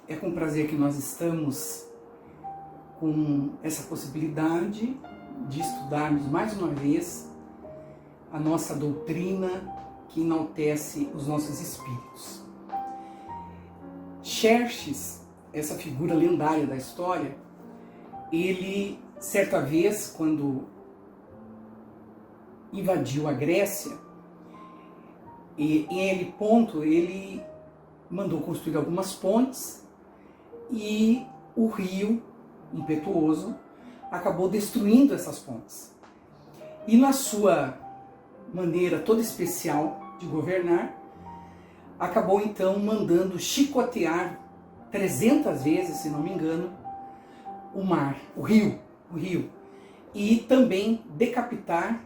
É com prazer que nós estamos com essa possibilidade de estudarmos mais uma vez a nossa doutrina que enaltece os nossos espíritos. Xerxes, essa figura lendária da história, ele, certa vez, quando invadiu a Grécia, em aquele ponto ele mandou construir algumas pontes e o rio impetuoso acabou destruindo essas pontes. E na sua maneira toda especial de governar, acabou então mandando chicotear 300 vezes, se não me engano, o mar, o rio, e também decapitar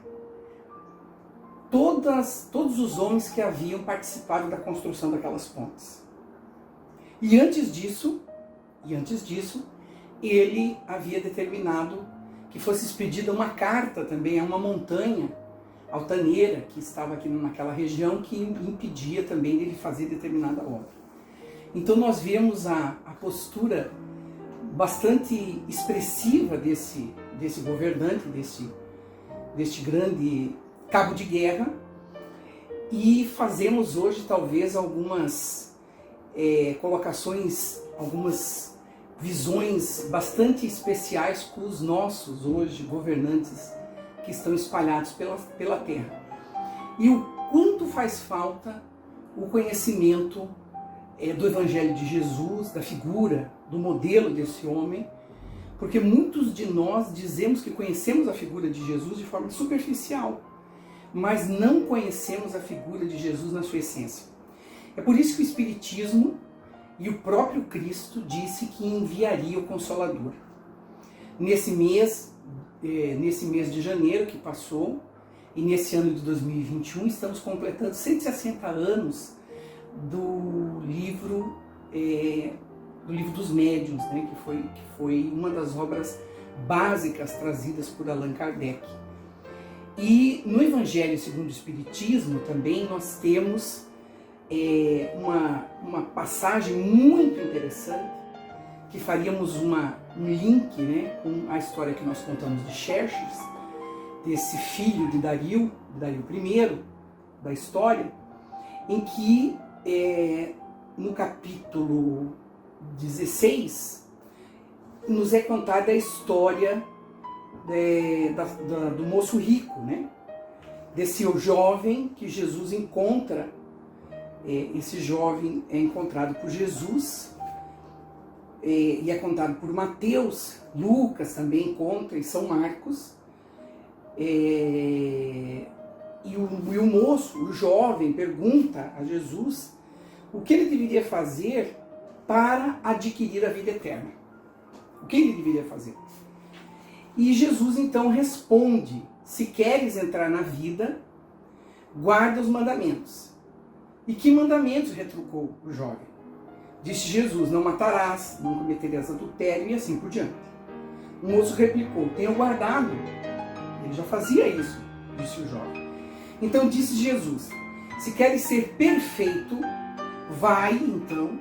todos os homens que haviam participado da construção daquelas pontes. E antes disso, ele havia determinado que fosse expedida uma carta também a uma montanha altaneira que estava aqui naquela região, que impedia também dele fazer determinada obra. Então nós vemos a postura bastante expressiva desse governante, deste grande cabo de guerra, e fazemos hoje talvez algumas colocações, algumas visões bastante especiais para os nossos hoje governantes que estão espalhados pela terra. E o quanto faz falta o conhecimento do Evangelho de Jesus, da figura, do modelo desse homem, porque muitos de nós dizemos que conhecemos a figura de Jesus de forma superficial, mas não conhecemos a figura de Jesus na sua essência. É por isso que o Espiritismo e o próprio Cristo disse que enviaria o Consolador. Nesse mês de janeiro que passou, e nesse ano de 2021, estamos completando 160 anos do livro dos Médiuns, né, que foi uma das obras básicas trazidas por Allan Kardec. E no Evangelho segundo o Espiritismo também nós temos uma passagem muito interessante, que faríamos um link, né, com a história que nós contamos de Xerxes, desse filho de Dario I da história, em que no capítulo 16 nos é contada a história do moço rico, né? Desse jovem que Jesus encontra. Esse jovem é encontrado por Jesus e é contado por Mateus, Lucas também encontra, e São Marcos. E o moço, o jovem, pergunta a Jesus o que ele deveria fazer para adquirir a vida eterna. O que ele deveria fazer? E Jesus então responde: se queres entrar na vida, guarda os mandamentos. E que mandamentos? Retrucou o jovem. Disse Jesus: não matarás, não cometerás adultério, e assim por diante. O moço replicou: tenho guardado. Ele já fazia isso, disse o jovem. Então disse Jesus: se queres ser perfeito, vai então,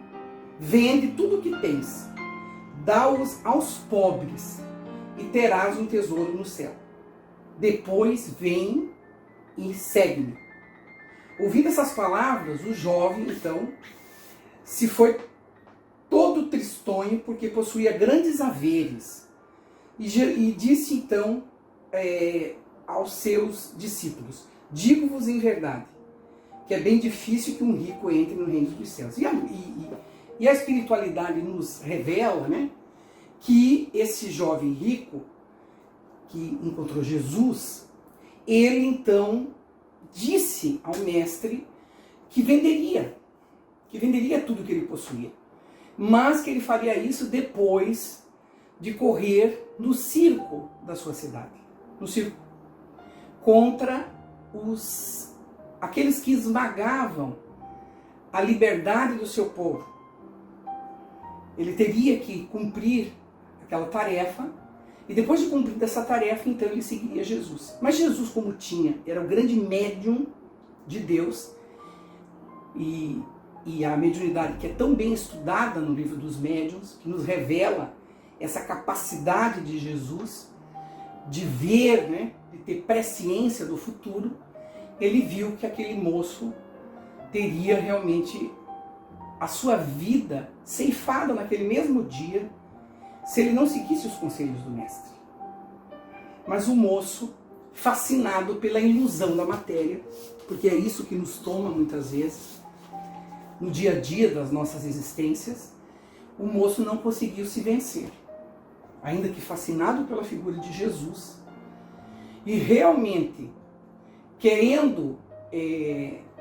vende tudo o que tens, dá-os aos pobres, e terás um tesouro no céu. Depois vem e segue-me. Ouvindo essas palavras, o jovem então se foi todo tristonho, porque possuía grandes haveres, e disse então aos seus discípulos: digo-vos em verdade, que é bem difícil que um rico entre no reino dos céus. E a espiritualidade nos revela, né, que esse jovem rico, que encontrou Jesus, ele então disse ao mestre que venderia tudo que ele possuía, mas que ele faria isso depois de correr no circo da sua cidade, no circo, contra aqueles que esmagavam a liberdade do seu povo. Ele teria que cumprir aquela tarefa, e depois de cumprir essa tarefa, então ele seguiria Jesus. Mas Jesus, como era o grande médium de Deus, e e a mediunidade que é tão bem estudada no livro dos médiuns, que nos revela essa capacidade de Jesus de ver, né, de ter presciência do futuro, ele viu que aquele moço teria realmente a sua vida ceifada naquele mesmo dia se ele não seguisse os conselhos do mestre. Mas o moço, fascinado pela ilusão da matéria, porque é isso que nos toma muitas vezes, no dia a dia das nossas existências, o moço não conseguiu se vencer. Ainda que fascinado pela figura de Jesus, e realmente querendo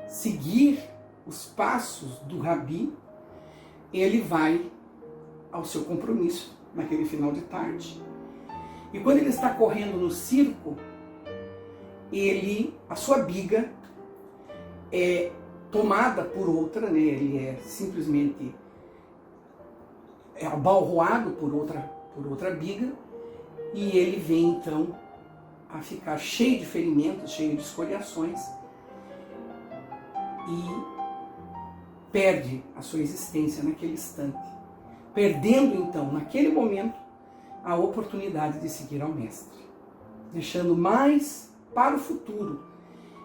seguir os passos do Rabi, ele vai ao seu compromisso naquele final de tarde. E quando ele está correndo no circo, a sua biga é tomada por outra, né? Ele é simplesmente abalroado por outra biga, e ele vem então a ficar cheio de ferimentos, cheio de escoriações, e perde a sua existência naquele instante, perdendo então, naquele momento, a oportunidade de seguir ao Mestre, deixando mais para o futuro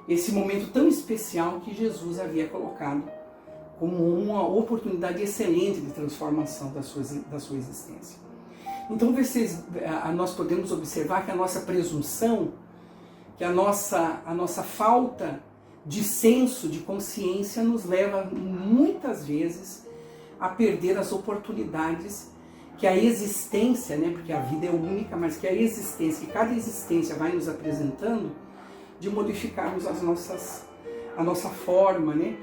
esse momento tão especial que Jesus havia colocado como uma oportunidade excelente de transformação da sua existência. Então nós podemos observar que a nossa presunção, que a nossa falta de senso, de consciência, nos leva muitas vezes a perder as oportunidades que a existência, né, porque a vida é única, mas que a existência, que cada existência vai nos apresentando, de modificarmos a nossa forma, né,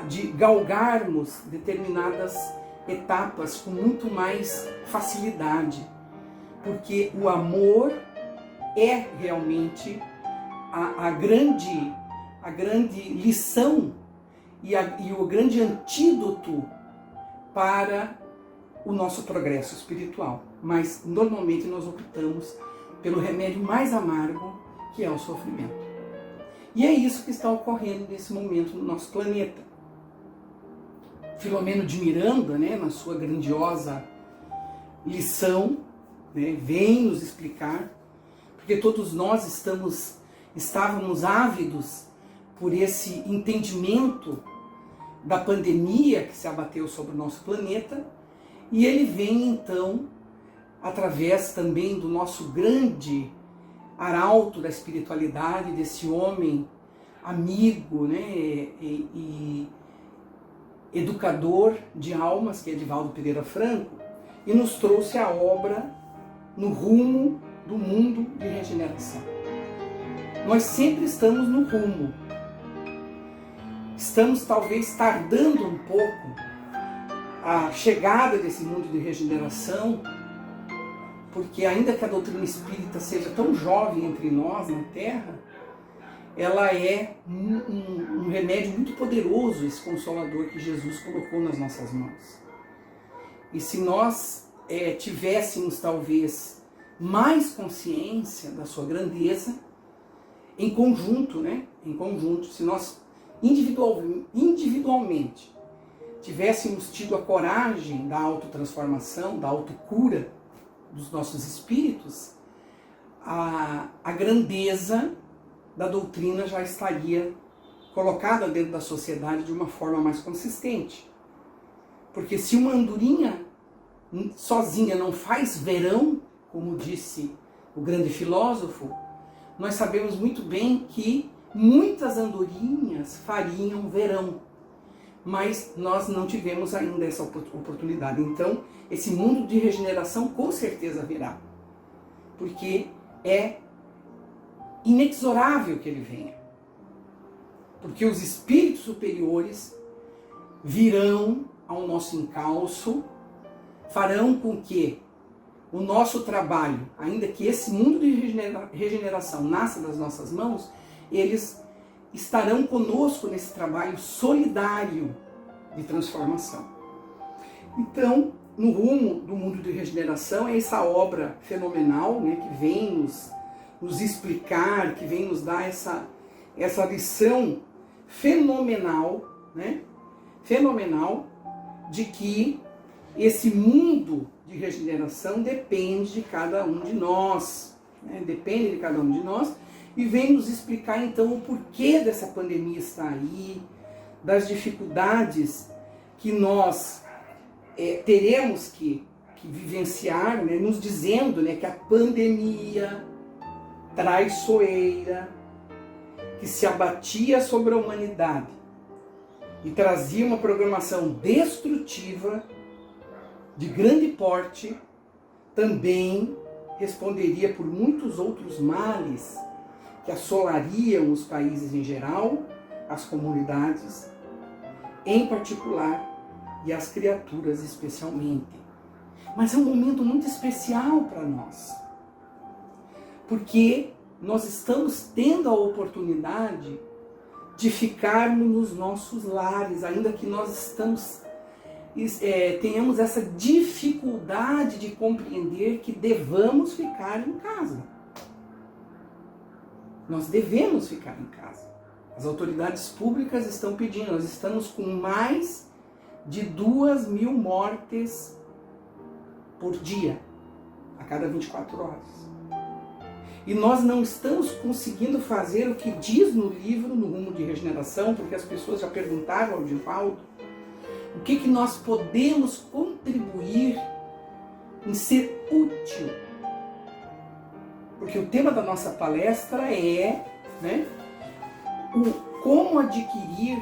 de galgarmos determinadas etapas com muito mais facilidade, porque o amor é realmente a grande lição e o grande antídoto para o nosso progresso espiritual. Mas normalmente nós optamos pelo remédio mais amargo, que é o sofrimento. E é isso que está ocorrendo nesse momento no nosso planeta. Filomeno de Miranda, né, na sua grandiosa lição, né, vem nos explicar, porque todos nós estávamos ávidos por esse entendimento da pandemia que se abateu sobre o nosso planeta, e ele vem então, através também do nosso grande arauto da espiritualidade, desse homem amigo, né, e educador de almas, que é Divaldo Pereira Franco, e nos trouxe a obra No Rumo do Mundo de Regeneração. Nós sempre estamos no rumo. Estamos talvez tardando um pouco a chegada desse mundo de regeneração, porque ainda que a doutrina espírita seja tão jovem entre nós na Terra, ela é um remédio muito poderoso, esse consolador que Jesus colocou nas nossas mãos. E se nós tivéssemos talvez mais consciência da sua grandeza, em conjunto, né? Em conjunto, se nós individualmente tivéssemos tido a coragem da autotransformação, da autocura dos nossos espíritos, a grandeza da doutrina já estaria colocada dentro da sociedade de uma forma mais consistente. Porque se uma andorinha sozinha não faz verão, como disse o grande filósofo, nós sabemos muito bem que muitas andorinhas fariam verão, mas nós não tivemos ainda essa oportunidade. Então, esse mundo de regeneração com certeza virá, porque é inexorável que ele venha, porque os espíritos superiores virão ao nosso encalço, farão com que o nosso trabalho, ainda que esse mundo de regeneração nasça das nossas mãos, eles estarão conosco nesse trabalho solidário de transformação. Então, No Rumo do Mundo de Regeneração é essa obra fenomenal, né, que vem nos explicar, que vem nos dar essa lição fenomenal, né, fenomenal de que esse mundo de regeneração depende de cada um de nós, né? Depende de cada um de nós, e vem nos explicar então o porquê dessa pandemia estar aí, das dificuldades que nós teremos que vivenciar, né? Nos dizendo, né, que a pandemia traiçoeira, que se abatia sobre a humanidade e trazia uma programação destrutiva de grande porte, também responderia por muitos outros males que assolariam os países em geral, as comunidades em particular e as criaturas especialmente. Mas é um momento muito especial para nós, porque nós estamos tendo a oportunidade de ficarmos nos nossos lares, ainda que nós tenhamos essa dificuldade de compreender que devamos ficar em casa. Nós devemos ficar em casa. As autoridades públicas estão pedindo, nós estamos com mais de 2.000 mortes por dia, a cada 24 horas. E nós não estamos conseguindo fazer o que diz no livro, no Rumo de Regeneração, porque as pessoas já perguntaram ao Divaldo, o que nós podemos contribuir em ser útil. Porque o tema da nossa palestra é, né, como adquirir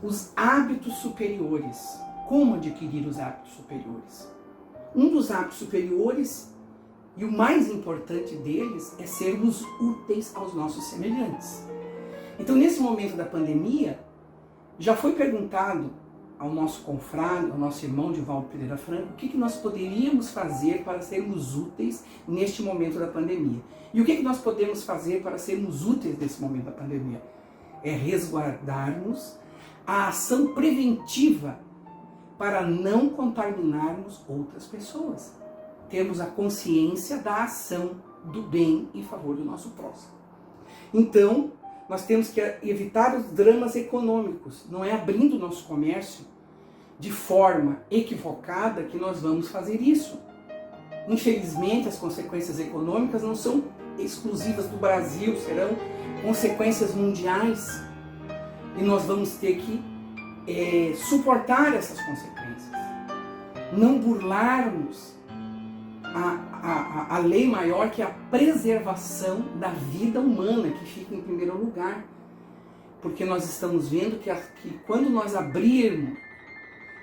os hábitos superiores. Como adquirir os hábitos superiores? Um dos hábitos superiores, e o mais importante deles, é sermos úteis aos nossos semelhantes. Então, nesse momento da pandemia, já foi perguntado ao nosso confrade, ao nosso irmão Divaldo Pereira Franco, o que nós poderíamos fazer para sermos úteis neste momento da pandemia. E o que nós podemos fazer para sermos úteis nesse momento da pandemia? É resguardarmos a ação preventiva para não contaminarmos outras pessoas. Temos a consciência da ação do bem em favor do nosso próximo. Então, nós temos que evitar os dramas econômicos. Não é abrindo o nosso comércio de forma equivocada que nós vamos fazer isso. Infelizmente, as consequências econômicas não são exclusivas do Brasil, serão consequências mundiais. E nós vamos ter que suportar essas consequências. Não burlarmos a lei maior, que é a preservação da vida humana, que fica em primeiro lugar. Porque nós estamos vendo que quando nós abrirmos,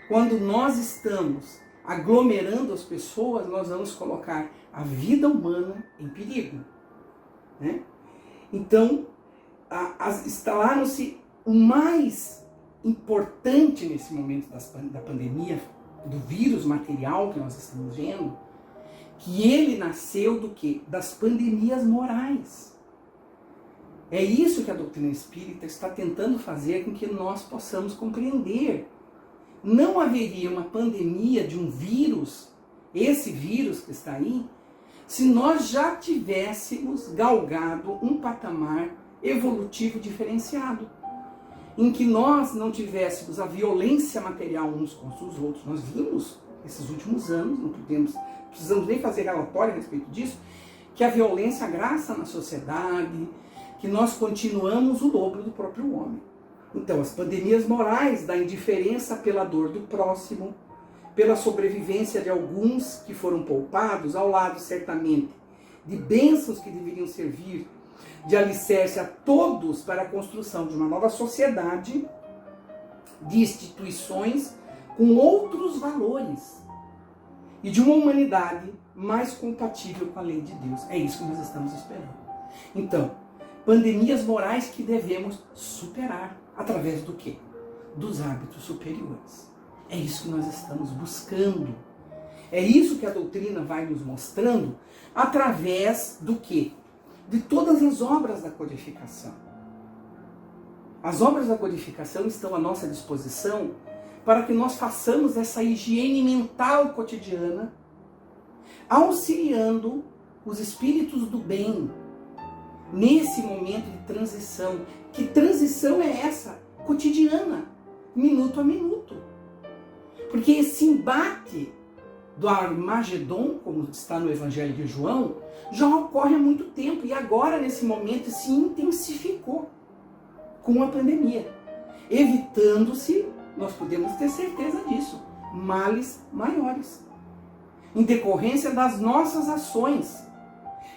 quando nós estamos aglomerando as pessoas, nós vamos colocar a vida humana em perigo, né? Então, instalaram-se o mais importante nesse momento da pandemia, do vírus material que nós estamos vendo, que ele nasceu do quê? Das pandemias morais. É isso que a doutrina espírita está tentando fazer com que nós possamos compreender. Não haveria uma pandemia de um vírus, esse vírus que está aí, se nós já tivéssemos galgado um patamar evolutivo diferenciado, em que nós não tivéssemos a violência material uns contra os outros. Nós vimos esses últimos anos, não precisamos nem fazer relatório a respeito disso, que a violência agraça na sociedade, que nós continuamos o lobo do próprio homem. Então, as pandemias morais da indiferença pela dor do próximo, pela sobrevivência de alguns que foram poupados, ao lado, certamente, de bênçãos que deveriam servir de alicerce a todos para a construção de uma nova sociedade, de instituições com outros valores e de uma humanidade mais compatível com a lei de Deus. É isso que nós estamos esperando. Então, pandemias morais que devemos superar. Através do quê? Dos hábitos superiores. É isso que nós estamos buscando. É isso que a doutrina vai nos mostrando através do quê? De todas as obras da codificação. As obras da codificação estão à nossa disposição para que nós façamos essa higiene mental cotidiana, auxiliando os espíritos do bem nesse momento de transição. Que transição é essa? Cotidiana. minuto a minuto. Porque esse embate do Armagedon, como está no Evangelho de João, já ocorre há muito tempo e agora, nesse momento, se intensificou com a pandemia. Evitando-se, nós podemos ter certeza disso, males maiores. Em decorrência das nossas ações,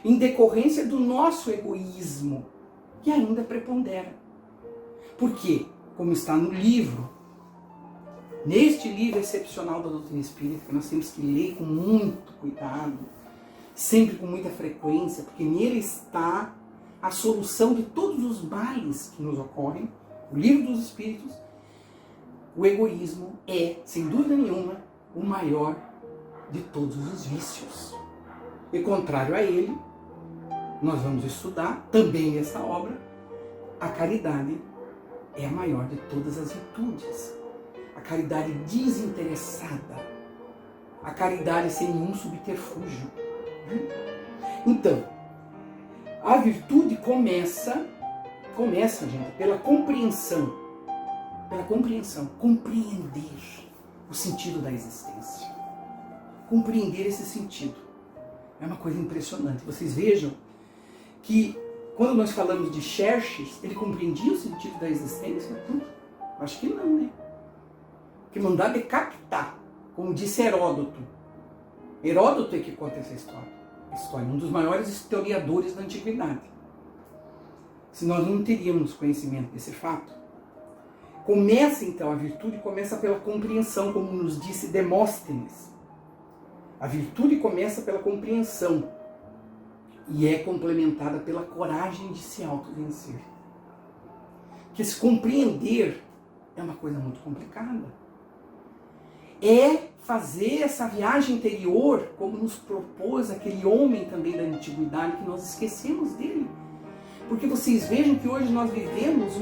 em decorrência do nosso egoísmo, que ainda prepondera. Por quê? Como está no livro, neste livro excepcional da doutrina espírita, que nós temos que ler com muito cuidado, sempre com muita frequência, porque nele está a solução de todos os males que nos ocorrem, o livro dos Espíritos. O egoísmo é, sem dúvida nenhuma, o maior de todos os vícios. E contrário a ele, nós vamos estudar também essa obra, a caridade é a maior de todas as virtudes. A caridade desinteressada, a caridade sem nenhum subterfúgio. Então, a virtude começa, gente, pela compreensão, compreender o sentido da existência. Compreender esse sentido é uma coisa impressionante. Vocês vejam que quando nós falamos de Xerxes, ele compreendia o sentido da existência? Acho que não, né? Que mandar decapitar, como disse Heródoto. Heródoto é que conta essa história. Um dos maiores historiadores da antiguidade. Se nós não teríamos conhecimento desse fato. Começa então, a virtude começa pela compreensão, como nos disse Demóstenes. A virtude começa pela compreensão e é complementada pela coragem de se autovencer. Porque se compreender é uma coisa muito complicada. É fazer essa viagem interior, como nos propôs aquele homem também da antiguidade, que nós esquecemos dele. Porque vocês vejam que hoje nós vivemos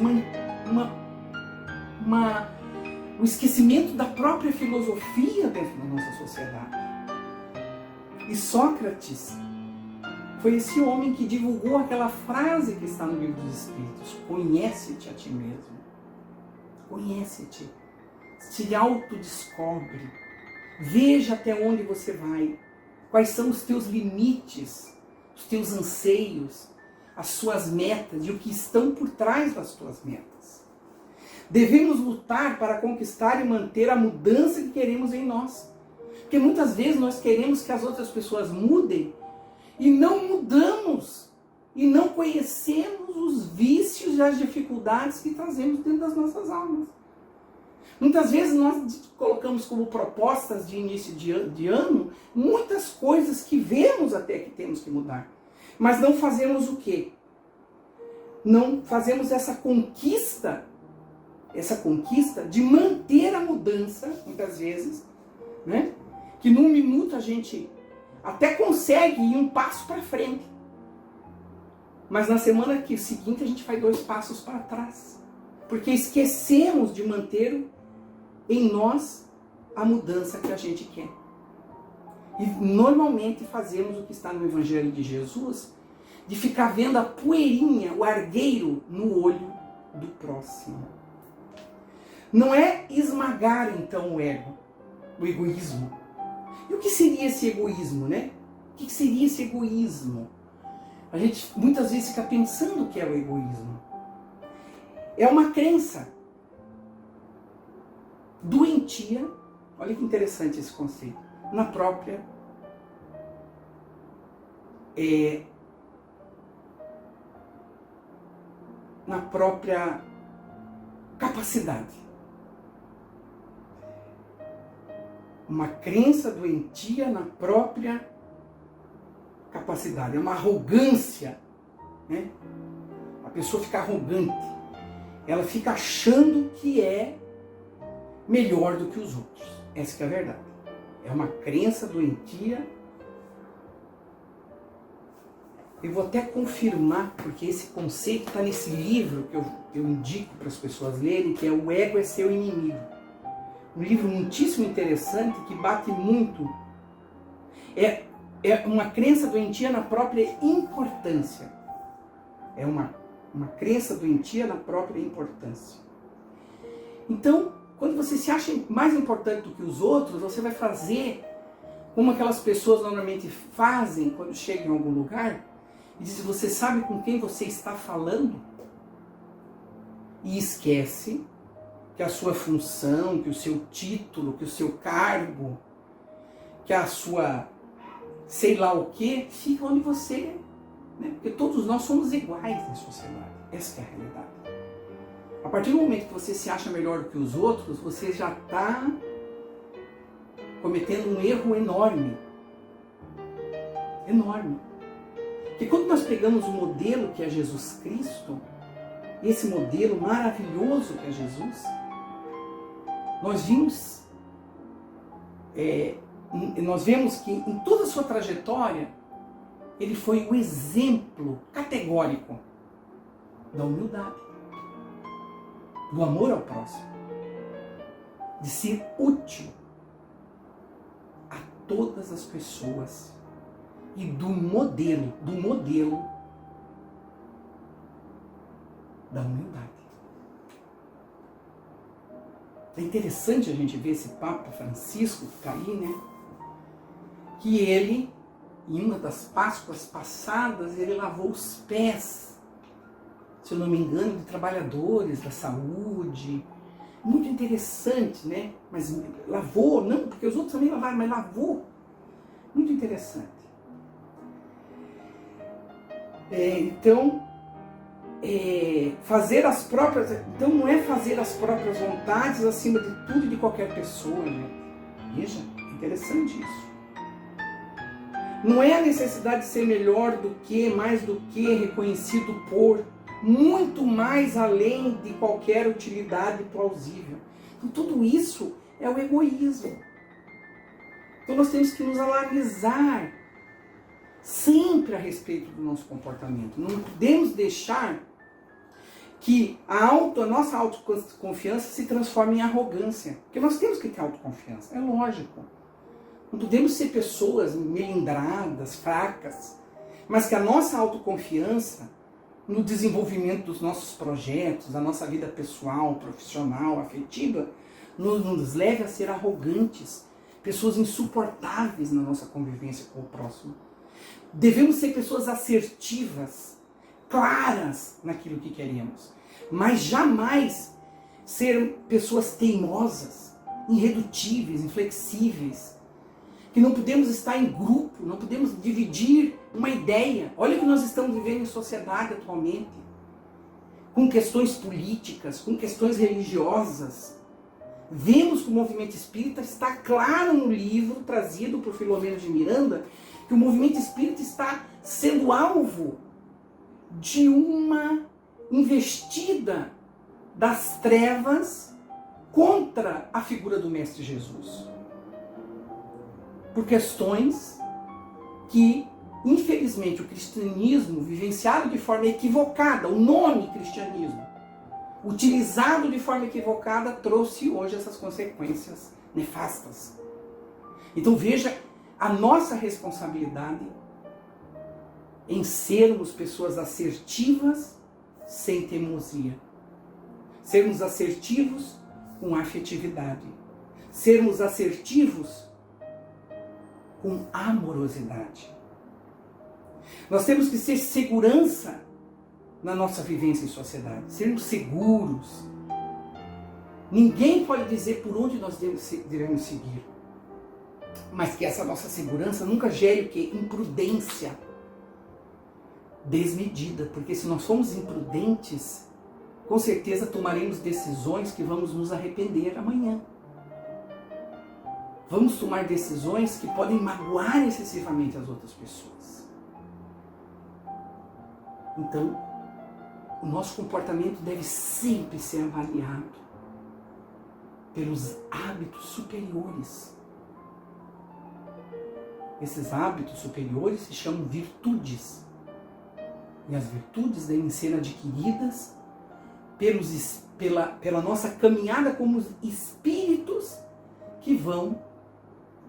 o esquecimento da própria filosofia dentro da nossa sociedade. E Sócrates foi esse homem que divulgou aquela frase que está no Livro dos Espíritos: conhece-te a ti mesmo. Conhece-te. Se autodescobre. Veja até onde você vai. Quais são os teus limites, os teus anseios, as suas metas e o que estão por trás das tuas metas. Devemos lutar para conquistar e manter a mudança que queremos em nós. Porque muitas vezes nós queremos que as outras pessoas mudem e não mudamos. E não conhecemos os vícios e as dificuldades que trazemos dentro das nossas almas. Muitas vezes nós colocamos como propostas de início de ano muitas coisas que vemos até que temos que mudar. Mas não fazemos o quê? Não fazemos essa conquista de manter a mudança, muitas vezes, né? Que num minuto a gente até consegue ir um passo para frente. Mas na semana seguinte a gente faz 2 passos para trás. Porque esquecemos de manter em nós a mudança que a gente quer. E normalmente fazemos o que está no Evangelho de Jesus, de ficar vendo a poeirinha, o argueiro no olho do próximo. Não é esmagar então o ego, o egoísmo. E o que seria esse egoísmo, né? O que seria esse egoísmo? A gente muitas vezes fica pensando o que é o egoísmo. É uma crença doentia, olha que interessante esse conceito, na própria capacidade. Uma crença doentia na própria capacidade, é uma arrogância, né? A pessoa fica arrogante, ela fica achando que é melhor do que os outros. Essa que é a verdade. É uma crença doentia. Eu vou até confirmar, porque esse conceito está nesse livro que eu indico para as pessoas lerem, que é O Ego é Seu Inimigo. Um livro muitíssimo interessante que bate muito. É uma crença doentia na própria importância. É uma crença doentia na própria importância. Então, Quando você se acha mais importante do que os outros, você vai fazer como aquelas pessoas normalmente fazem quando chegam em algum lugar e dizem: você sabe com quem você está falando? E esquece que a sua função, que o seu título, que o seu cargo, que a sua sei lá o que, fica onde você, né? Porque todos nós somos iguais na sociedade. Essa é a realidade. A partir do momento que você se acha melhor do que os outros, você já está cometendo um erro enorme. Enorme. Porque quando nós pegamos o modelo que é Jesus Cristo, esse modelo maravilhoso que é Jesus, nós vemos que em toda a sua trajetória, ele foi o exemplo categórico da humildade, do amor ao próximo, de ser útil a todas as pessoas e do modelo da humildade. É interessante a gente ver esse Papa Francisco que está aí, né? Que ele, em uma das Páscoas passadas, ele lavou os pés, se eu não me engano, de trabalhadores da saúde. Muito interessante, né? Mas lavou, não, porque os outros também lavaram, mas lavou. Muito interessante. Fazer as próprias... Então não é fazer as próprias vontades acima de tudo e de qualquer pessoa, né? Veja, interessante isso. Não é a necessidade de ser melhor do que, mais do que, reconhecido por, muito mais além de qualquer utilidade plausível. Então tudo isso é o egoísmo. Então nós temos que nos analisar sempre a respeito do nosso comportamento. Não podemos deixar que a nossa autoconfiança se transforme em arrogância. Porque nós temos que ter autoconfiança, é lógico. Não podemos ser pessoas melindradas, fracas, mas que a nossa autoconfiança no desenvolvimento dos nossos projetos, da nossa vida pessoal, profissional, afetiva, nos leve a ser arrogantes, pessoas insuportáveis na nossa convivência com o próximo. Devemos ser pessoas assertivas, claras naquilo que queremos, mas jamais ser pessoas teimosas, irredutíveis, inflexíveis, que não podemos estar em grupo, não podemos dividir uma ideia. Olha o que nós estamos vivendo em sociedade atualmente, com questões políticas, com questões religiosas. Vemos que o movimento espírita está claro no livro trazido por Filomeno de Miranda, que o movimento espírita está sendo alvo de uma investida das trevas contra a figura do Mestre Jesus. Por questões que, infelizmente, o cristianismo, vivenciado de forma equivocada, o nome cristianismo, utilizado de forma equivocada, trouxe hoje essas consequências nefastas. Então veja a nossa responsabilidade em sermos pessoas assertivas sem teimosia. Sermos assertivos com afetividade. Sermos assertivos com amorosidade. Nós temos que ser segurança na nossa vivência em sociedade. Sermos seguros. Ninguém pode dizer por onde nós devemos seguir. Mas que essa nossa segurança nunca gere o quê? Imprudência desmedida. Porque se nós somos imprudentes, com certeza tomaremos decisões que vamos nos arrepender amanhã. Vamos tomar decisões que podem magoar excessivamente as outras pessoas. Então, o nosso comportamento deve sempre ser avaliado pelos hábitos superiores. Esses hábitos superiores se chamam virtudes. E as virtudes devem ser adquiridas pela nossa caminhada como espíritos que vão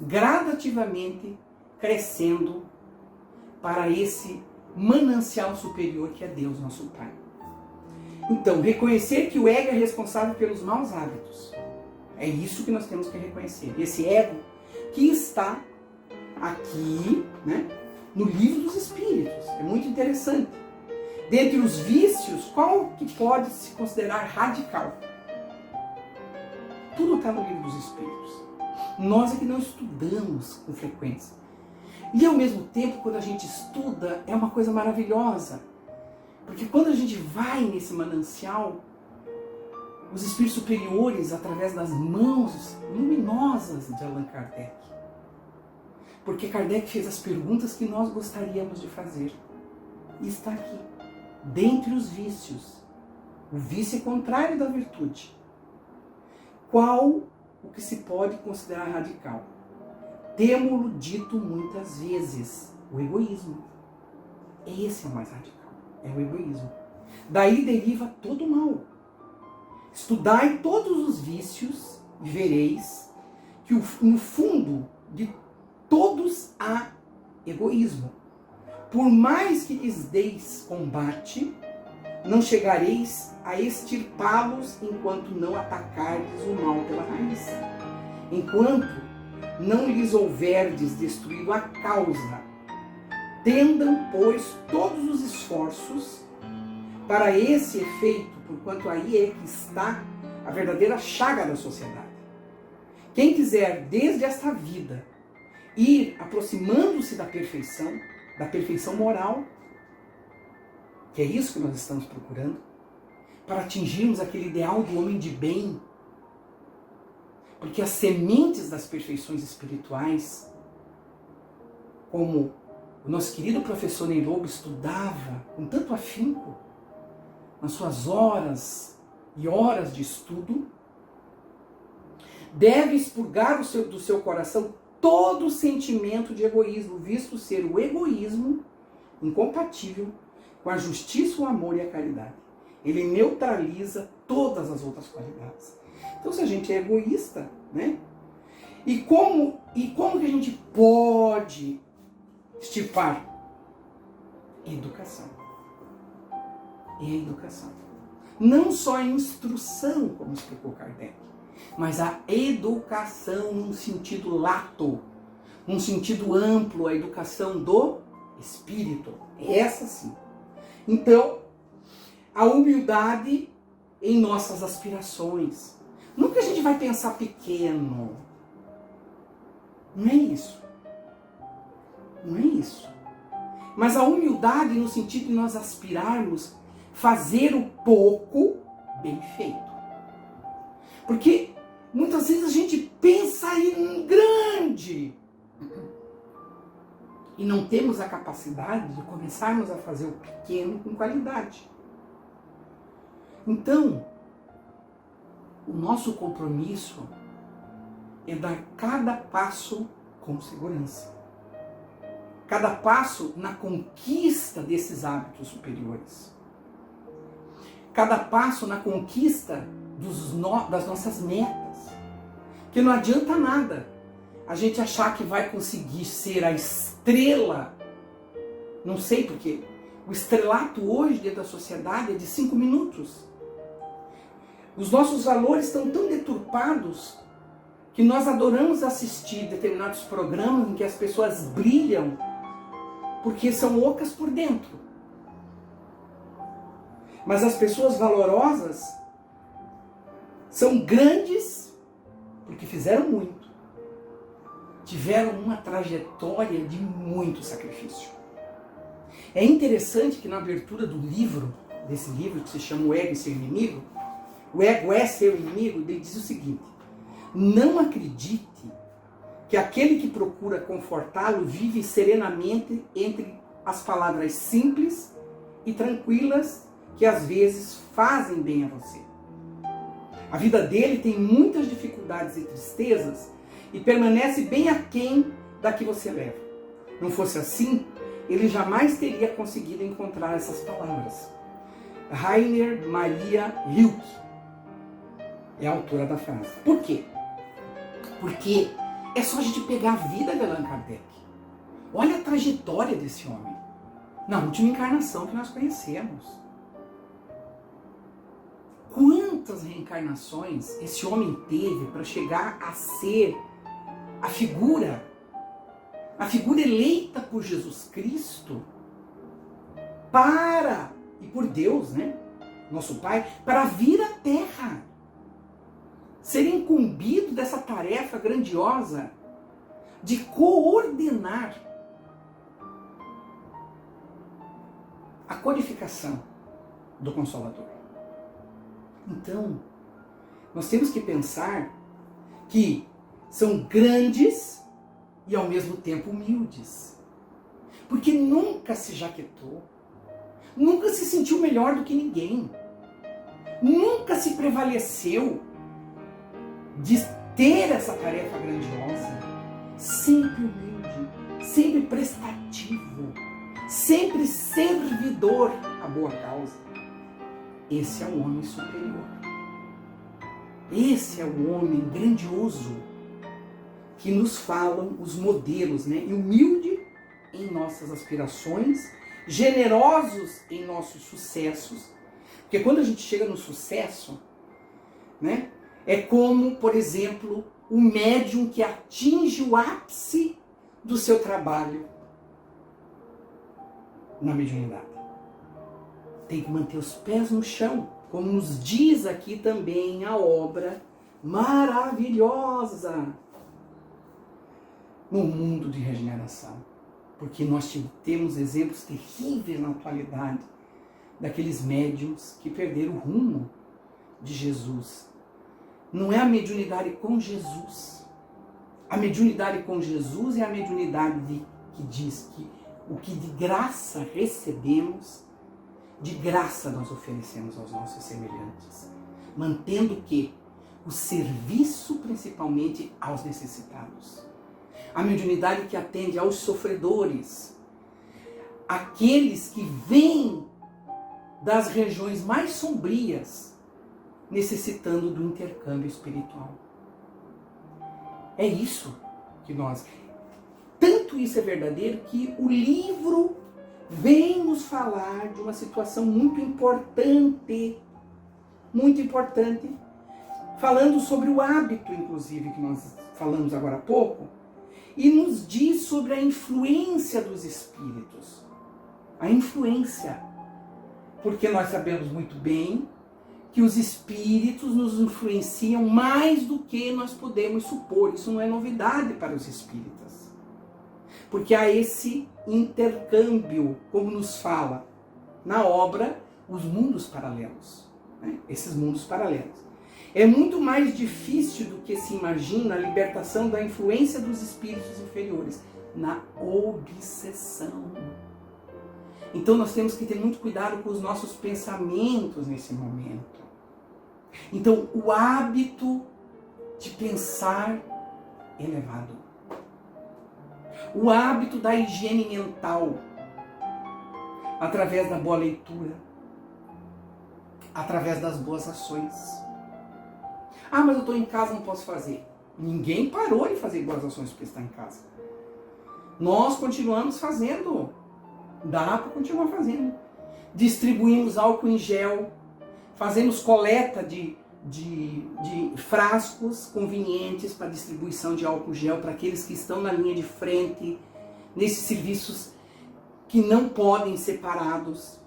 gradativamente crescendo para esse manancial superior que é Deus, nosso Pai. Então, reconhecer que o ego é responsável pelos maus hábitos. É isso que nós temos que reconhecer. Esse ego que está aqui, né, no livro dos Espíritos. É muito interessante. Dentre os vícios, qual que pode se considerar radical? Tudo está no livro dos Espíritos. Nós é que não estudamos com frequência. E ao mesmo tempo, quando a gente estuda, é uma coisa maravilhosa. Porque quando a gente vai nesse manancial, os espíritos superiores, através das mãos luminosas de Allan Kardec. Porque Kardec fez as perguntas que nós gostaríamos de fazer. E está aqui. Dentre os vícios. O vício é contrário da virtude. Qual o que se pode considerar radical? Temo-lo dito muitas vezes. O egoísmo. Esse é o mais radical. É o egoísmo. Daí deriva todo o mal. Estudai todos os vícios e vereis que no fundo de todos há egoísmo. Por mais que lhes deis combate, não chegareis a extirpá-los enquanto não atacardes o mal pela raiz. Enquanto não lhes houverdes destruído a causa, tendam, pois, todos os esforços para esse efeito, porquanto aí é que está a verdadeira chaga da sociedade. Quem quiser, desde esta vida, ir aproximando-se da perfeição moral, que é isso que nós estamos procurando, para atingirmos aquele ideal do homem de bem, porque as sementes das perfeições espirituais, como o nosso querido professor Ney Lobo estudava com tanto afinco, nas suas horas e horas de estudo, deve expurgar do seu coração todo o sentimento de egoísmo, visto ser o egoísmo incompatível com a justiça, o amor e a caridade. Ele neutraliza todas as outras qualidades. Então, se a gente é egoísta, né? E como que a gente pode extirpar? Educação. E a educação. Não só a instrução, como explicou Kardec, mas a educação num sentido lato, num sentido amplo, a educação do espírito. Essa sim. Então, a humildade em nossas aspirações. Nunca a gente vai pensar pequeno. Não é isso. Não é isso. Mas a humildade no sentido de nós aspirarmos fazer o pouco bem feito. Porque muitas vezes a gente pensa em grande e não temos a capacidade de começarmos a fazer o pequeno com qualidade. Então, o nosso compromisso é dar cada passo com segurança. Cada passo na conquista desses hábitos superiores. Cada passo na conquista das nossas metas. Que não adianta nada a gente achar que vai conseguir ser a estrela. Não sei porquê. O estrelato hoje dentro da sociedade é de 5 minutos. Os nossos valores estão tão deturpados que nós adoramos assistir determinados programas em que as pessoas brilham porque são ocas por dentro. Mas as pessoas valorosas são grandes porque fizeram muito. Tiveram uma trajetória de muito sacrifício. É interessante que na abertura do livro, desse livro que se chama O Ego e Seu Inimigo, o ego é seu inimigo, ele diz o seguinte: não acredite que aquele que procura confortá-lo vive serenamente entre as palavras simples e tranquilas que às vezes fazem bem a você. A vida dele tem muitas dificuldades e tristezas e permanece bem aquém da que você leva. Não fosse assim, ele jamais teria conseguido encontrar essas palavras. Rainer Maria Rilke é a autora da frase. Por quê? Porque é só a gente pegar a vida de Allan Kardec. Olha a trajetória desse homem. Na última encarnação que nós conhecemos. quantas reencarnações esse homem teve para chegar a ser a figura eleita por Jesus Cristo e por Deus, né? Nosso Pai, para vir à Terra. Ser incumbido dessa tarefa grandiosa de coordenar a codificação do Consolador. Então, nós temos que pensar que são grandes e ao mesmo tempo humildes. Porque nunca se jaquetou, nunca se sentiu melhor do que ninguém, nunca se prevaleceu de ter essa tarefa grandiosa, sempre humilde, sempre prestativo, sempre servidor à boa causa. Esse é o homem superior. Esse é o homem grandioso que nos falam os modelos, né? E humilde em nossas aspirações, generosos em nossos sucessos. Porque quando a gente chega no sucesso, né? É como, por exemplo, o médium que atinge o ápice do seu trabalho na mediunidade. Tem que manter os pés no chão, como nos diz aqui também a obra maravilhosa no mundo de regeneração. Porque nós temos exemplos terríveis na atualidade daqueles médiuns que perderam o rumo de Jesus. Não é a mediunidade com Jesus. A mediunidade com Jesus é a mediunidade que diz que o que de graça recebemos, de graça nós oferecemos aos nossos semelhantes, mantendo o quê? O serviço principalmente aos necessitados. A mediunidade que atende aos sofredores, aqueles que vêm das regiões mais sombrias, necessitando do intercâmbio espiritual. É isso que nós... Tanto isso é verdadeiro que o livro vem nos falar de uma situação muito importante, falando sobre o hábito, inclusive, que nós falamos agora há pouco, e nos diz sobre a influência dos espíritos. A influência. Porque nós sabemos muito bem que os espíritos nos influenciam mais do que nós podemos supor. Isso não é novidade para os espíritas. Porque há esse intercâmbio, como nos fala na obra, os mundos paralelos. Né? Esses mundos paralelos. É muito mais difícil do que se imagina a libertação da influência dos espíritos inferiores na obsessão. Então nós temos que ter muito cuidado com os nossos pensamentos nesse momento. Então o hábito de pensar elevado. O hábito da higiene mental, através da boa leitura, através das boas ações. Ah, mas eu estou em casa, não posso fazer. Ninguém parou de fazer boas ações porque está em casa. Nós continuamos fazendo. Dá para continuar fazendo. Distribuímos álcool em gel, fazemos coleta de frascos convenientes para distribuição de álcool gel para aqueles que estão na linha de frente, nesses serviços que não podem ser parados,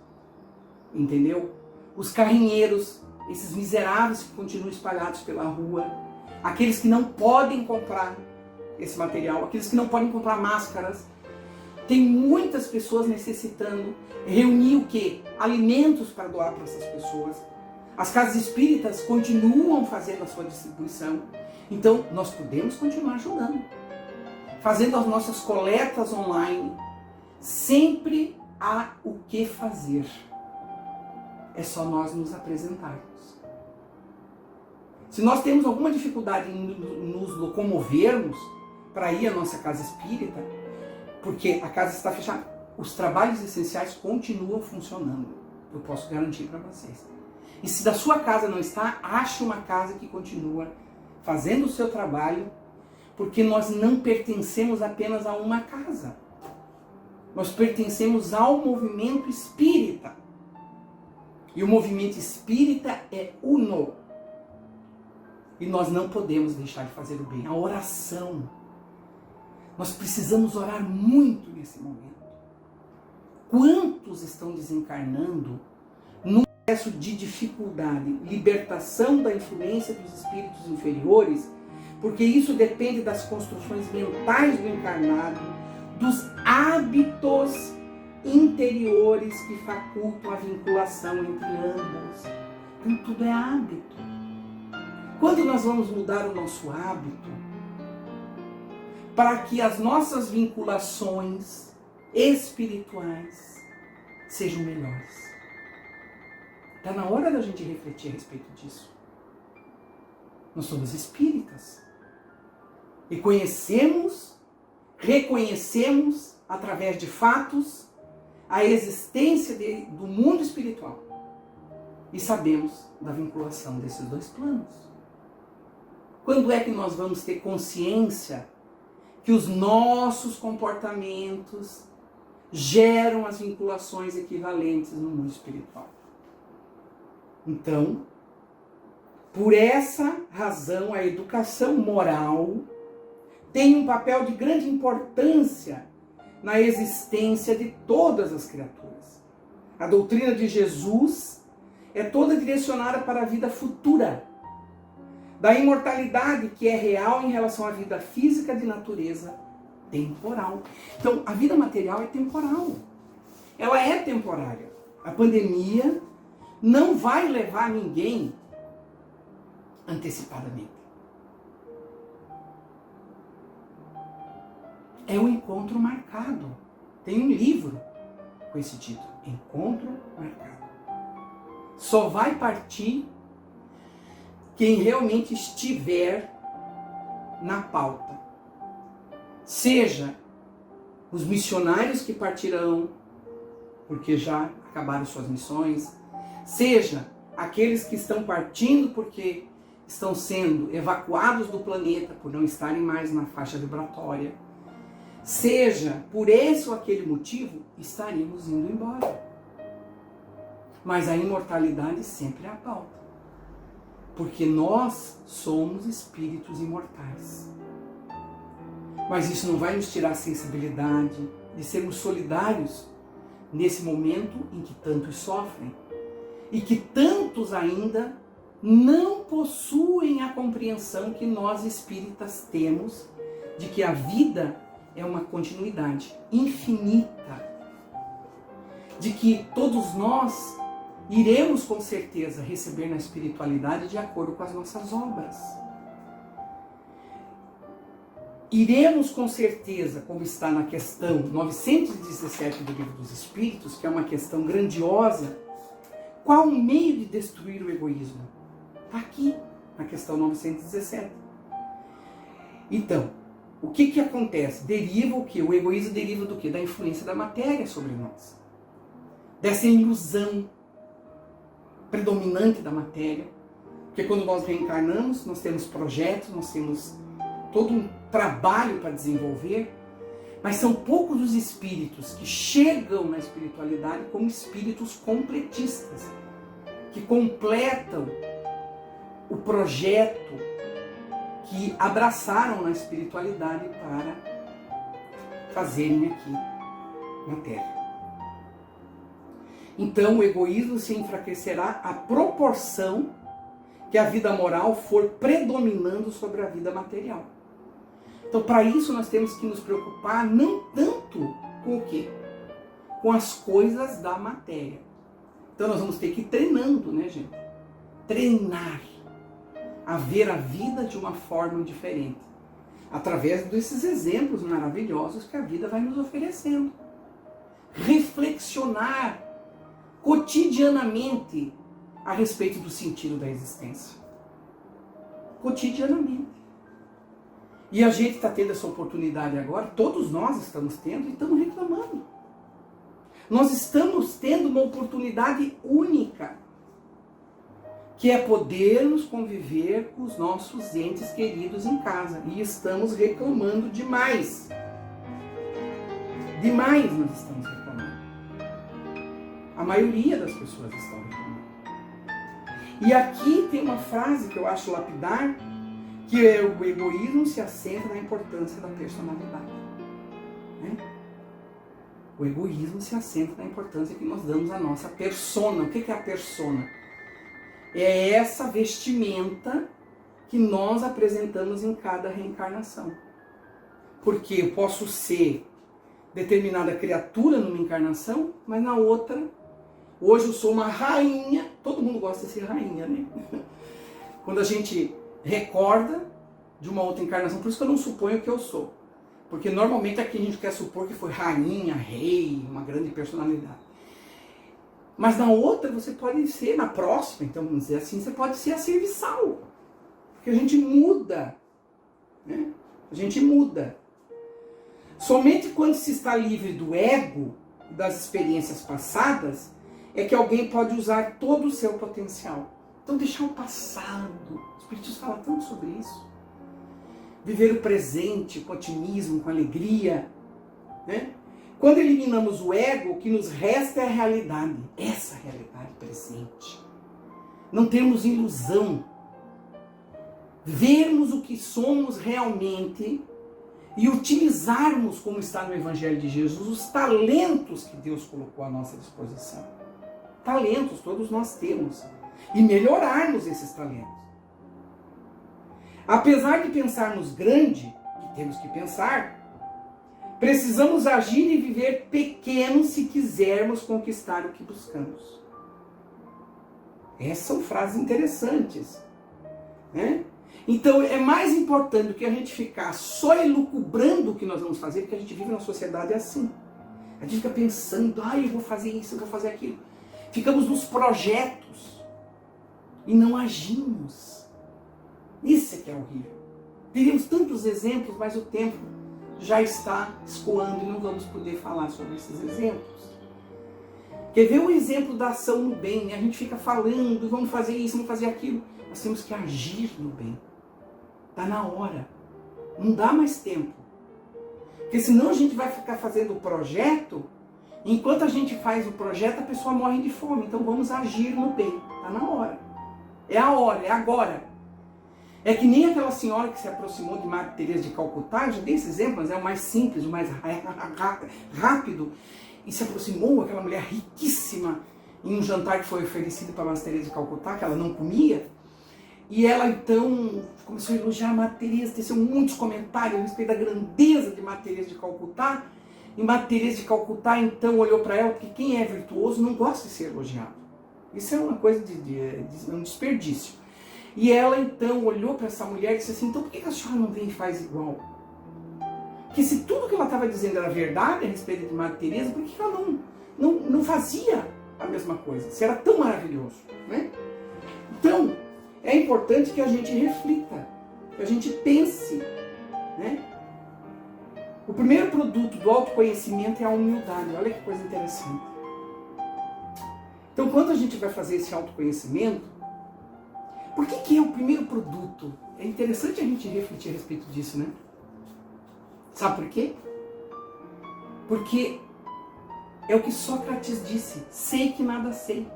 entendeu? Os carrinheiros, esses miseráveis que continuam espalhados pela rua, aqueles que não podem comprar esse material, aqueles que não podem comprar máscaras. Tem muitas pessoas necessitando reunir o quê? Alimentos para doar para essas pessoas. As casas espíritas continuam fazendo a sua distribuição. Então, nós podemos continuar ajudando. Fazendo as nossas coletas online. Sempre há o que fazer. É só nós nos apresentarmos. Se nós temos alguma dificuldade em nos locomovermos para ir à nossa casa espírita, porque a casa está fechada, os trabalhos essenciais continuam funcionando. Eu posso garantir para vocês. E se da sua casa não está, ache uma casa que continua fazendo o seu trabalho, porque nós não pertencemos apenas a uma casa. Nós pertencemos ao movimento espírita. E o movimento espírita é uno. E nós não podemos deixar de fazer o bem. A oração. Nós precisamos orar muito nesse momento. Quantos estão desencarnando num processo de dificuldade, libertação da influência dos espíritos inferiores, porque isso depende das construções mentais do encarnado, dos hábitos interiores que facultam a vinculação entre ambos. Então tudo é hábito. Quando nós vamos mudar o nosso hábito, para que as nossas vinculações espirituais sejam melhores? Está na hora da gente refletir a respeito disso. Nós somos espíritas. E reconhecemos, através de fatos, a existência do mundo espiritual. E sabemos da vinculação desses dois planos. Quando é que nós vamos ter consciência que os nossos comportamentos geram as vinculações equivalentes no mundo espiritual? Então, por essa razão, a educação moral tem um papel de grande importância na existência de todas as criaturas. A doutrina de Jesus é toda direcionada para a vida futura, da imortalidade que é real em relação à vida física de natureza temporal. Então, a vida material é temporal. Ela é temporária. A pandemia não vai levar ninguém antecipadamente. É um encontro marcado. Tem um livro com esse título, Encontro Marcado. Só vai partir quem realmente estiver na pauta. Seja os missionários que partirão, porque já acabaram suas missões, seja aqueles que estão partindo porque estão sendo evacuados do planeta por não estarem mais na faixa vibratória, seja por esse ou aquele motivo, estaríamos indo embora. Mas a imortalidade sempre é a pauta. Porque nós somos espíritos imortais. Mas isso não vai nos tirar a sensibilidade de sermos solidários nesse momento em que tantos sofrem e que tantos ainda não possuem a compreensão que nós espíritas temos de que a vida é uma continuidade infinita, de que todos nós iremos com certeza receber na espiritualidade de acordo com as nossas obras. Iremos com certeza, como está na questão 917 do Livro dos Espíritos, que é uma questão grandiosa, qual o meio de destruir o egoísmo? Está aqui, na questão 917. Então, o que acontece? Deriva o quê? O egoísmo deriva do quê? Da influência da matéria sobre nós. Dessa ilusão predominante da matéria, porque quando nós reencarnamos, nós temos projetos, nós temos todo um trabalho para desenvolver, mas são poucos os espíritos que chegam na espiritualidade como espíritos completistas, que completam o projeto que abraçaram na espiritualidade para fazerem aqui na Terra. Então o egoísmo se enfraquecerá à proporção que a vida moral for predominando sobre a vida material. Então, para isso nós temos que nos preocupar não tanto com o quê? Com as coisas da matéria. Então nós vamos ter que ir treinando, né, gente? Treinar a ver a vida de uma forma diferente, através desses exemplos maravilhosos que a vida vai nos oferecendo. Reflexionar cotidianamente a respeito do sentido da existência. Cotidianamente. E a gente está tendo essa oportunidade agora, todos nós estamos tendo e estamos reclamando. Nós estamos tendo uma oportunidade única, que é podermos conviver com os nossos entes queridos em casa. E estamos reclamando demais. Demais nós estamos reclamando. A maioria das pessoas estão reclamando. E aqui tem uma frase que eu acho lapidar, que o egoísmo se assenta na importância da personalidade. Né? O egoísmo se assenta na importância que nós damos à nossa persona. O que é a persona? É essa vestimenta que nós apresentamos em cada reencarnação. Porque eu posso ser determinada criatura numa encarnação, mas na outra, hoje eu sou uma rainha. Todo mundo gosta de ser rainha, né? Quando a gente recorda de uma outra encarnação, por isso que eu não suponho que eu sou. Porque normalmente aqui a gente quer supor que foi rainha, rei, uma grande personalidade. Mas na outra você pode ser, na próxima, então vamos dizer assim, você pode ser a serviçal. Porque a gente muda. Né? A gente muda. Somente quando se está livre do ego, das experiências passadas, é que alguém pode usar todo o seu potencial. Então deixar o passado. O Espiritismo fala tanto sobre isso. Viver o presente com otimismo, com alegria. Né? Quando eliminamos o ego, o que nos resta é a realidade. Essa realidade presente. Não termos ilusão. Vermos o que somos realmente e utilizarmos, como está no Evangelho de Jesus, os talentos que Deus colocou à nossa disposição. Talentos todos nós temos. E melhorarmos esses talentos. Apesar de pensarmos grande, e temos que pensar, precisamos agir e viver pequeno se quisermos conquistar o que buscamos. Essas são frases interessantes. Né? Então é mais importante do que a gente ficar só elucubrando o que nós vamos fazer, porque a gente vive numa sociedade assim. A gente fica pensando, eu vou fazer isso, eu vou fazer aquilo. Ficamos nos projetos e não agimos. Isso é que é horrível. Teríamos tantos exemplos, mas o tempo já está escoando e não vamos poder falar sobre esses exemplos. Quer ver um exemplo da ação no bem? Né? A gente fica falando, vamos fazer isso, vamos fazer aquilo. Nós temos que agir no bem. Está na hora. Não dá mais tempo. Porque senão a gente vai ficar fazendo o projeto, enquanto a gente faz o projeto, a pessoa morre de fome. Então vamos agir no bem. Está na hora. É a hora, é agora. É que nem aquela senhora que se aproximou de Madre Teresa de Calcutá, já dei esse exemplo, mas é o mais simples, o mais rápido, e se aproximou, aquela mulher riquíssima, em um jantar que foi oferecido para Madre Teresa de Calcutá, que ela não comia, e ela então começou a elogiar a Madre Teresa, teceu muitos comentários a respeito da grandeza de Madre Teresa de Calcutá, e Madre Teresa de Calcutá então olhou para ela, porque quem é virtuoso não gosta de ser elogiado. Isso é uma coisa de um desperdício. E ela então olhou para essa mulher e disse assim, então por que a senhora não vem e faz igual? Porque se tudo que ela estava dizendo era verdade a respeito de Madre Teresa, por que ela não fazia a mesma coisa? Se era tão maravilhoso. Né? Então, é importante que a gente reflita, que a gente pense. Né? O primeiro produto do autoconhecimento é a humildade. Olha que coisa interessante. Então, quando a gente vai fazer esse autoconhecimento, por que é o primeiro produto? É interessante a gente refletir a respeito disso, né? Sabe por quê? Porque é o que Sócrates disse, sei que nada sei.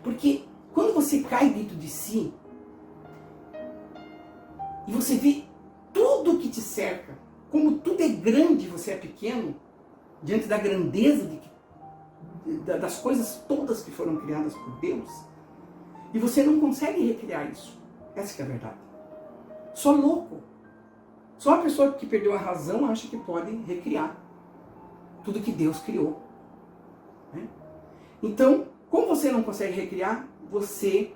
Porque quando você cai dentro de si, e você vê tudo que te cerca, como tudo é grande e você é pequeno, diante da grandeza das coisas todas que foram criadas por Deus, e você não consegue recriar isso. Essa que é a verdade. Só louco. Só a pessoa que perdeu a razão acha que pode recriar tudo que Deus criou. Né? Então, como você não consegue recriar, você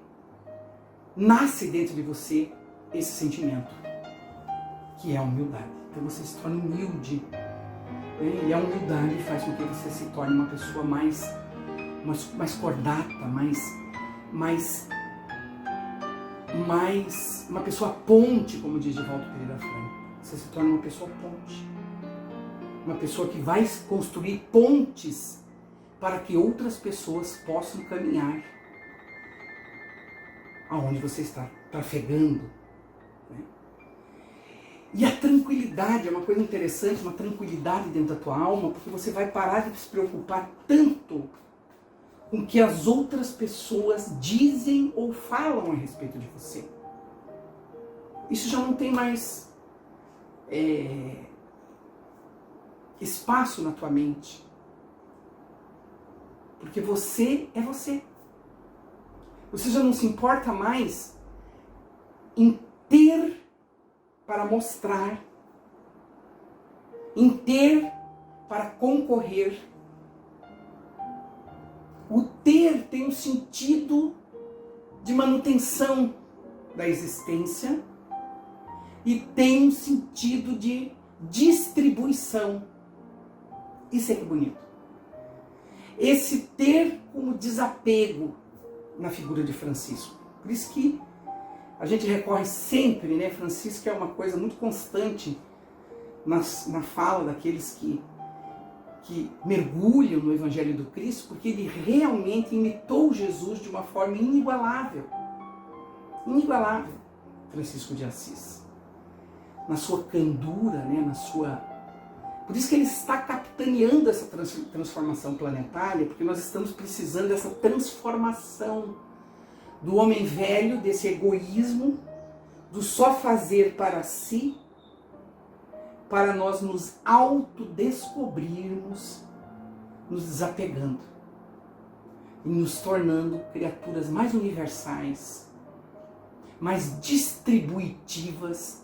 nasce dentro de você esse sentimento, que é a humildade. Então você se torna humilde. Né? E a humildade faz com que você se torne uma pessoa mais cordata, mais uma pessoa ponte, como diz Divaldo Pereira Franco. Você se torna uma pessoa ponte. Uma pessoa que vai construir pontes para que outras pessoas possam caminhar aonde você está trafegando. Né? E a tranquilidade é uma coisa interessante, uma tranquilidade dentro da tua alma, porque você vai parar de se preocupar tanto com o que as outras pessoas dizem ou falam a respeito de você. isso já não tem mais espaço na tua mente. Porque você é você. Você já não se importa mais em ter para mostrar, em ter para concorrer. O ter tem um sentido de manutenção da existência e tem um sentido de distribuição. Isso é que é bonito. Esse ter como desapego na figura de Francisco. Por isso que a gente recorre sempre, né? Francisco é uma coisa muito constante na fala daqueles que mergulham no Evangelho do Cristo, porque ele realmente imitou Jesus de uma forma inigualável. Inigualável, Francisco de Assis. Na sua candura, né? Por isso que ele está capitaneando essa transformação planetária, porque nós estamos precisando dessa transformação do homem velho, desse egoísmo, do só fazer para si, para nós nos autodescobrirmos, nos desapegando e nos tornando criaturas mais universais, mais distributivas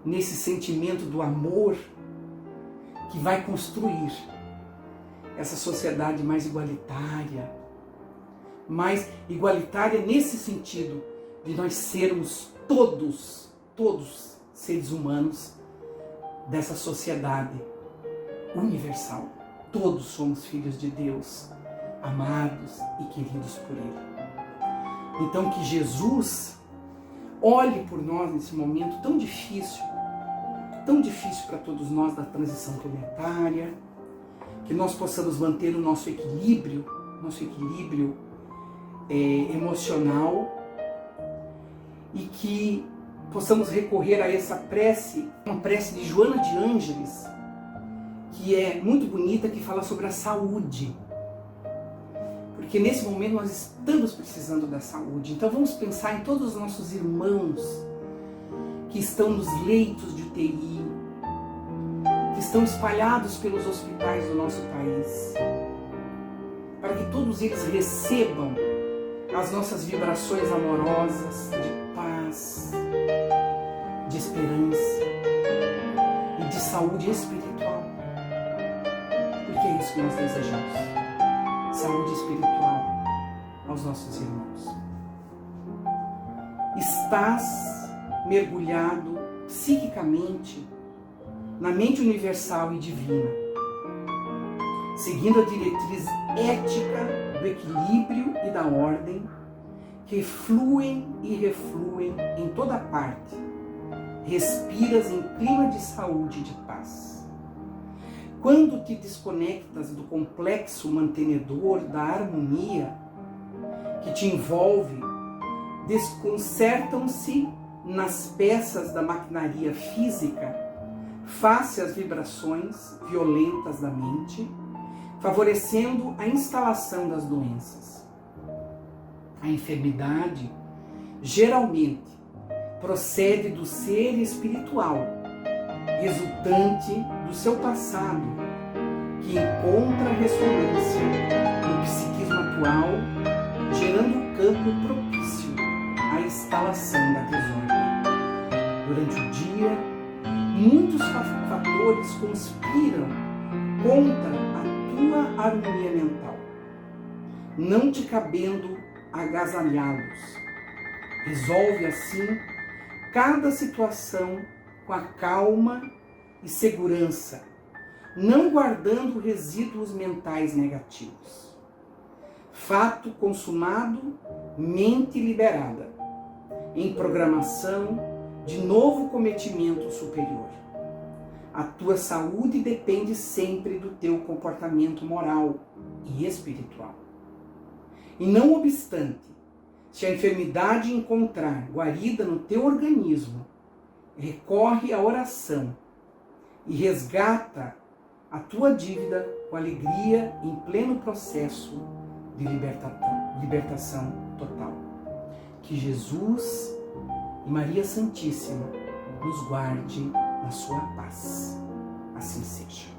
nesse sentimento do amor que vai construir essa sociedade mais igualitária nesse sentido de nós sermos todos seres humanos dessa sociedade universal. Todos somos filhos de Deus, amados e queridos por Ele. Então que Jesus olhe por nós nesse momento tão difícil para todos nós da transição planetária, que nós possamos manter o nosso equilíbrio emocional e que possamos recorrer a essa prece, uma prece de Joana de Ângeles, que é muito bonita, que fala sobre a saúde. Porque nesse momento nós estamos precisando da saúde. Então vamos pensar em todos os nossos irmãos que estão nos leitos de UTI, que estão espalhados pelos hospitais do nosso país, para que todos eles recebam as nossas vibrações amorosas de paz, de esperança e de saúde espiritual. Porque é isso que nós desejamos. Saúde espiritual aos nossos irmãos. Estás mergulhado psiquicamente na mente universal e divina, seguindo a diretriz ética do equilíbrio e da ordem que fluem e refluem em toda parte. Respiras em clima de saúde e de paz. Quando te desconectas do complexo mantenedor da harmonia que te envolve, desconcertam-se nas peças da maquinaria física face às vibrações violentas da mente, favorecendo a instalação das doenças. A enfermidade geralmente procede do ser espiritual, resultante do seu passado, que encontra ressonância no psiquismo atual, gerando um campo propício à instalação da desordem. Durante o dia, muitos fatores conspiram contra a tua harmonia mental, não te cabendo agasalhá-los. Resolve assim cada situação com a calma e segurança, não guardando resíduos mentais negativos. Fato consumado, mente liberada, em programação de novo cometimento superior. A tua saúde depende sempre do teu comportamento moral e espiritual. E não obstante, se a enfermidade encontrar guarida no teu organismo, recorre à oração e resgata a tua dívida com alegria em pleno processo de libertação total. Que Jesus e Maria Santíssima nos guarde na sua paz. Assim seja.